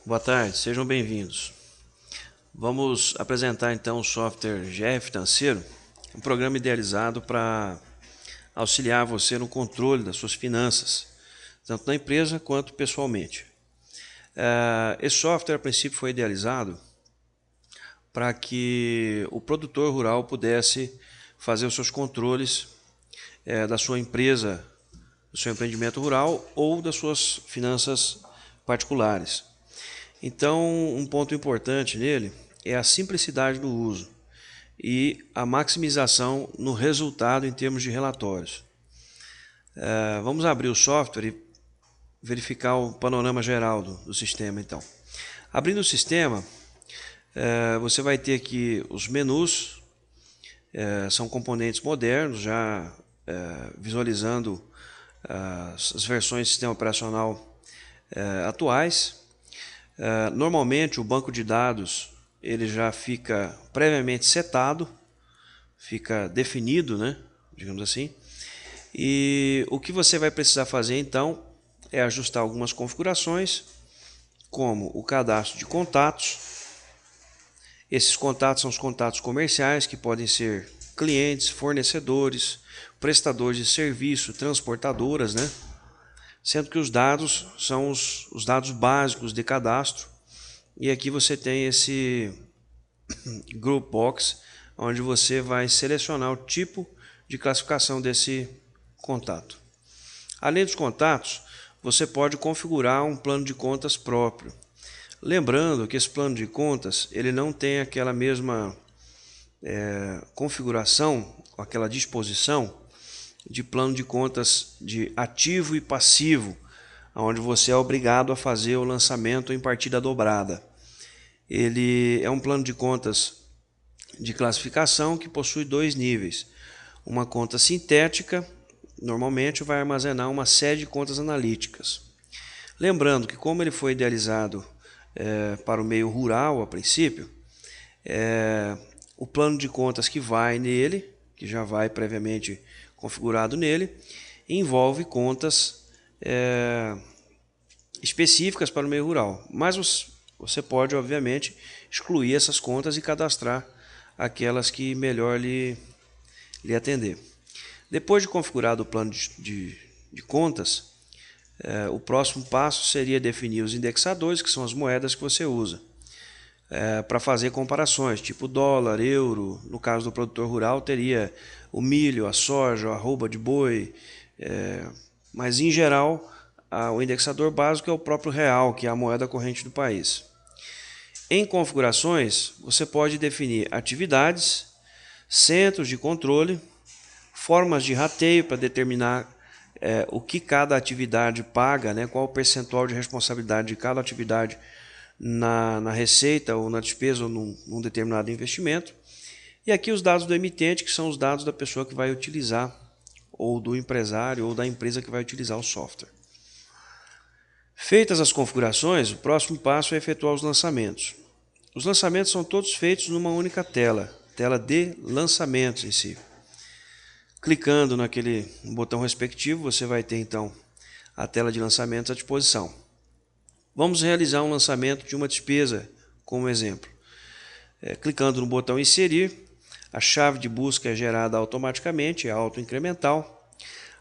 Boa tarde, sejam bem-vindos. Vamos apresentar então o software GR Financeiro, um programa idealizado para auxiliar você no controle das suas finanças, tanto na empresa quanto pessoalmente. Esse software, a princípio, foi idealizado para que o produtor rural pudesse fazer os seus controles da sua empresa, do seu empreendimento rural ou das suas finanças particulares. Então, um ponto importante nele é a simplicidade do uso e a maximização no resultado em termos de relatórios. Vamos abrir o software e verificar o panorama geral do sistema. Então, abrindo o sistema, você vai ter aqui os menus, são componentes modernos, já visualizando as versões de sistema operacional atuais. Normalmente o banco de dados ele já fica previamente setado, fica definido, né, digamos assim. E o que você vai precisar fazer então é ajustar algumas configurações, como o cadastro de contatos. Esses contatos são os contatos comerciais, que podem ser clientes, fornecedores, prestadores de serviço, transportadoras, né? Sendo que os dados são os dados básicos de cadastro. E aqui você tem esse Group Box, onde você vai selecionar o tipo de classificação desse contato. Além dos contatos, você pode configurar um plano de contas próprio. Lembrando que esse plano de contas ele não tem aquela mesma configuração, aquela disposição de plano de contas de ativo e passivo, onde você é obrigado a fazer o lançamento em partida dobrada. Ele é um plano de contas de classificação que possui dois níveis. Uma conta sintética, normalmente vai armazenar uma série de contas analíticas. Lembrando que como ele foi idealizado para o meio rural a princípio, o plano de contas que vai nele, que já vai previamente configurado nele, envolve contas específicas para o meio rural. Mas você pode, obviamente, excluir essas contas e cadastrar aquelas que melhor lhe atender. Depois de configurado o plano de contas, o próximo passo seria definir os indexadores, que são as moedas que você usa, para fazer comparações, tipo dólar, euro. No caso do produtor rural, teria o milho, a soja, a arroba de boi, mas em geral o indexador básico é o próprio real, que é a moeda corrente do país. Em configurações, você pode definir atividades, centros de controle, formas de rateio para determinar o que cada atividade paga, né, qual o percentual de responsabilidade de cada atividade na receita ou na despesa ou num determinado investimento. E aqui os dados do emitente, que são os dados da pessoa que vai utilizar, ou do empresário ou da empresa que vai utilizar o software. Feitas as configurações, o próximo passo é efetuar os lançamentos. Os lançamentos são todos feitos numa única tela, tela de lançamentos em si. Clicando naquele botão respectivo, você vai ter então a tela de lançamentos à disposição. Vamos realizar um lançamento de uma despesa, como exemplo. Clicando no botão inserir, a chave de busca é gerada automaticamente, é auto-incremental.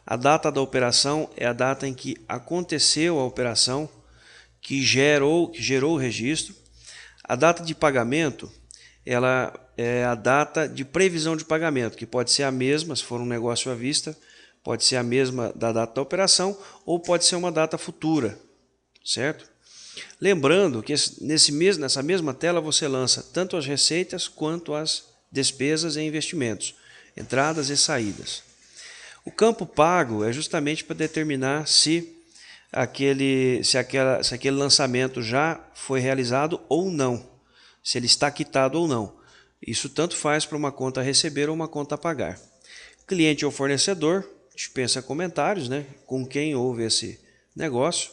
A data da operação é a data em que aconteceu a operação, que gerou o registro. A data de pagamento ela é a data de previsão de pagamento, que pode ser a mesma, se for um negócio à vista, pode ser a mesma da data da operação ou pode ser uma data futura, certo? Lembrando que nessa mesma tela você lança tanto as receitas quanto as despesas e investimentos, entradas e saídas. O campo pago é justamente para determinar se aquele lançamento já foi realizado ou não, se ele está quitado ou não. Isso tanto faz para uma conta a receber ou uma conta a pagar. Cliente ou fornecedor, dispensa comentários, né? Com quem houve esse negócio.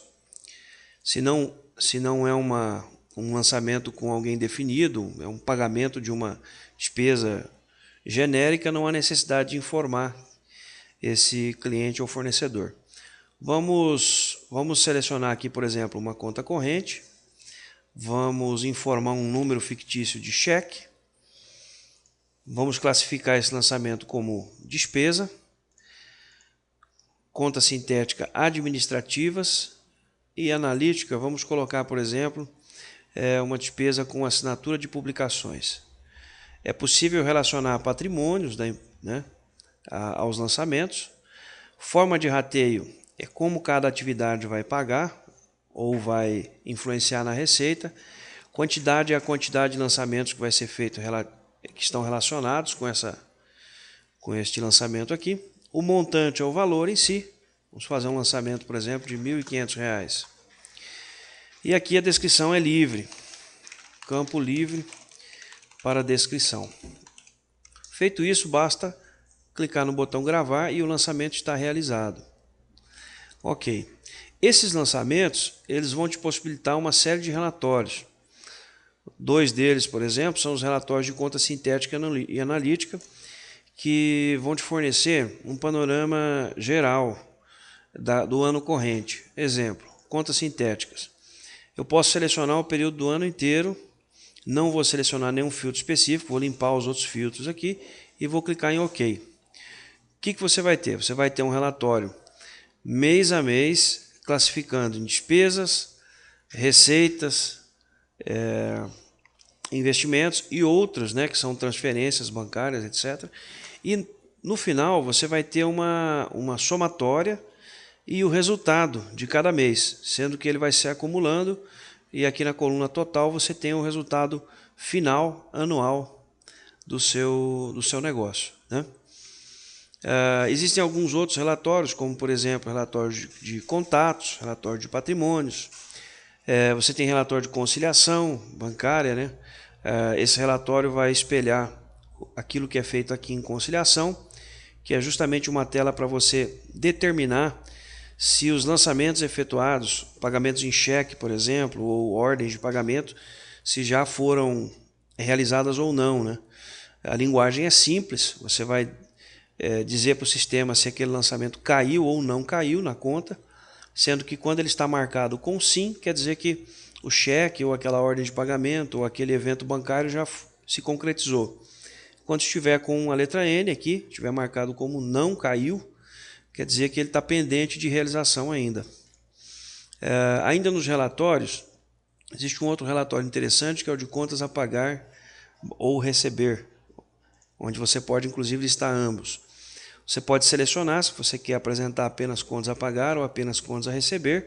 Se não é um lançamento com alguém definido, é um pagamento de uma despesa genérica, não há necessidade de informar esse cliente ou fornecedor. Vamos selecionar aqui, por exemplo, uma conta corrente. Vamos informar um número fictício de cheque. Vamos classificar esse lançamento como despesa. Conta sintética administrativas e analítica, vamos colocar, por exemplo, uma despesa com assinatura de publicações. É possível relacionar patrimônios, né, aos lançamentos. Forma de rateio é como cada atividade vai pagar ou vai influenciar na receita. Quantidade é a quantidade de lançamentos que vai ser feito, que estão relacionados com este lançamento aqui. O montante é o valor em si. Vamos fazer um lançamento, por exemplo, de R$ 1.500. E aqui a descrição é livre. Campo livre para descrição. Feito isso, basta clicar no botão gravar e o lançamento está realizado. Ok. Esses lançamentos, eles vão te possibilitar uma série de relatórios. 2 deles, por exemplo, são os relatórios de conta sintética e analítica, que vão te fornecer um panorama geral do ano corrente. Exemplo, contas sintéticas. Eu posso selecionar o período do ano inteiro, não vou selecionar nenhum filtro específico, vou limpar os outros filtros aqui e vou clicar em OK. O que você vai ter? Você vai ter um relatório mês a mês, classificando em despesas, receitas, investimentos e outros, né, que são transferências bancárias, etc. E no final você vai ter uma somatória e o resultado de cada mês, sendo que ele vai se acumulando e aqui na coluna total você tem o resultado final anual do seu negócio, né? Existem alguns outros relatórios, como por exemplo relatório de contatos, relatório de patrimônios, você tem relatório de conciliação bancária, né? Esse relatório vai espelhar aquilo que é feito aqui em conciliação, que é justamente uma tela para você determinar se os lançamentos efetuados, pagamentos em cheque, por exemplo, ou ordens de pagamento, se já foram realizadas ou não, né? A linguagem é simples, você vai dizer para o sistema se aquele lançamento caiu ou não caiu na conta, sendo que quando ele está marcado com sim, quer dizer que o cheque ou aquela ordem de pagamento ou aquele evento bancário já se concretizou. Quando estiver com a letra N aqui, estiver marcado como não caiu, quer dizer que ele está pendente de realização ainda. Ainda nos relatórios, existe um outro relatório interessante que é o de contas a pagar ou receber, onde você pode inclusive listar ambos. Você pode selecionar se você quer apresentar apenas contas a pagar ou apenas contas a receber,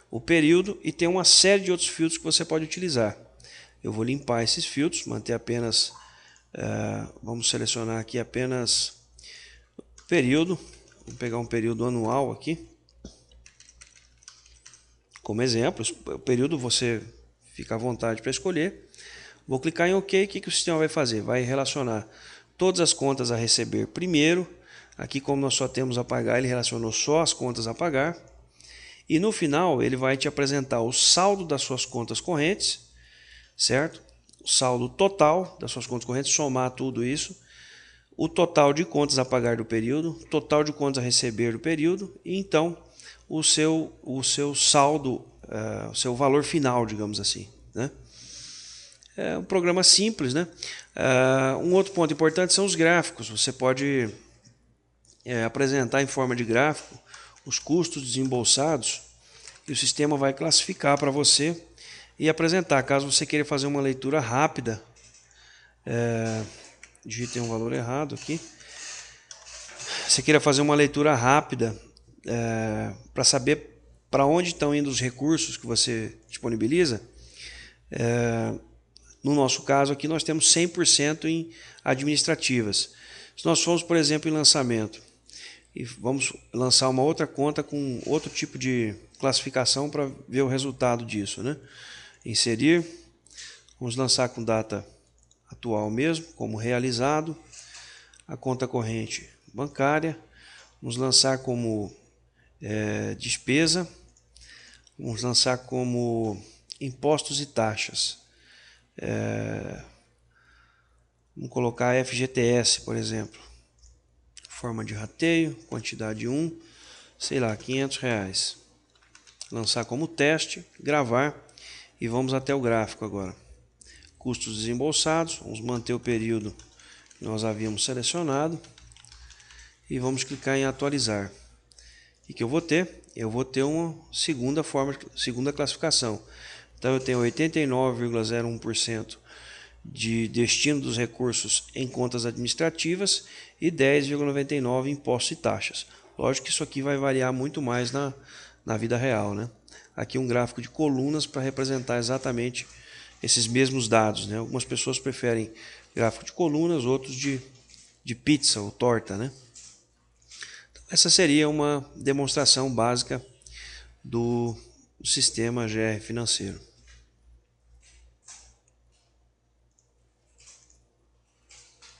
o período, e tem uma série de outros filtros que você pode utilizar. Eu vou limpar esses filtros, manter apenas, vamos selecionar aqui apenas período, vou pegar um período anual aqui, como exemplo. O período você fica à vontade para escolher. Vou clicar em OK, o que o sistema vai fazer? Vai relacionar todas as contas a receber primeiro. Aqui, como nós só temos a pagar, ele relacionou só as contas a pagar. E no final, ele vai te apresentar o saldo das suas contas correntes, certo? O saldo total das suas contas correntes, somar tudo isso. O total de contas a pagar do período, total de contas a receber do período, e então o seu saldo, o seu valor final, digamos assim, né? É um programa simples, né? Um outro ponto importante são os gráficos. Você pode apresentar em forma de gráfico os custos desembolsados e o sistema vai classificar para você e apresentar. Caso você queira fazer uma leitura rápida, digitei um valor errado aqui. Você queira fazer uma leitura rápida para saber para onde estão indo os recursos que você disponibiliza. No nosso caso aqui nós temos 100% em administrativas. Se nós formos, por exemplo, em lançamento e vamos lançar uma outra conta com outro tipo de classificação para ver o resultado disso, né? Inserir, vamos lançar com data atual mesmo, como realizado, a conta corrente bancária, vamos lançar como despesa, vamos lançar como impostos e taxas. Vamos colocar FGTS, por exemplo. Forma de rateio, quantidade 1, sei lá, R$500. Lançar como teste, gravar e vamos até o gráfico agora. Custos desembolsados, vamos manter o período que nós havíamos selecionado e vamos clicar em atualizar. O que eu vou ter? Eu vou ter uma segunda classificação. Então eu tenho 89,01% de destino dos recursos em contas administrativas e 10,99% impostos e taxas. Lógico que isso aqui vai variar muito mais na vida real, né? Aqui um gráfico de colunas para representar exatamente esses mesmos dados, né? Algumas pessoas preferem gráfico de colunas, outros de pizza ou torta, né? Então, essa seria uma demonstração básica do sistema GR Financeiro.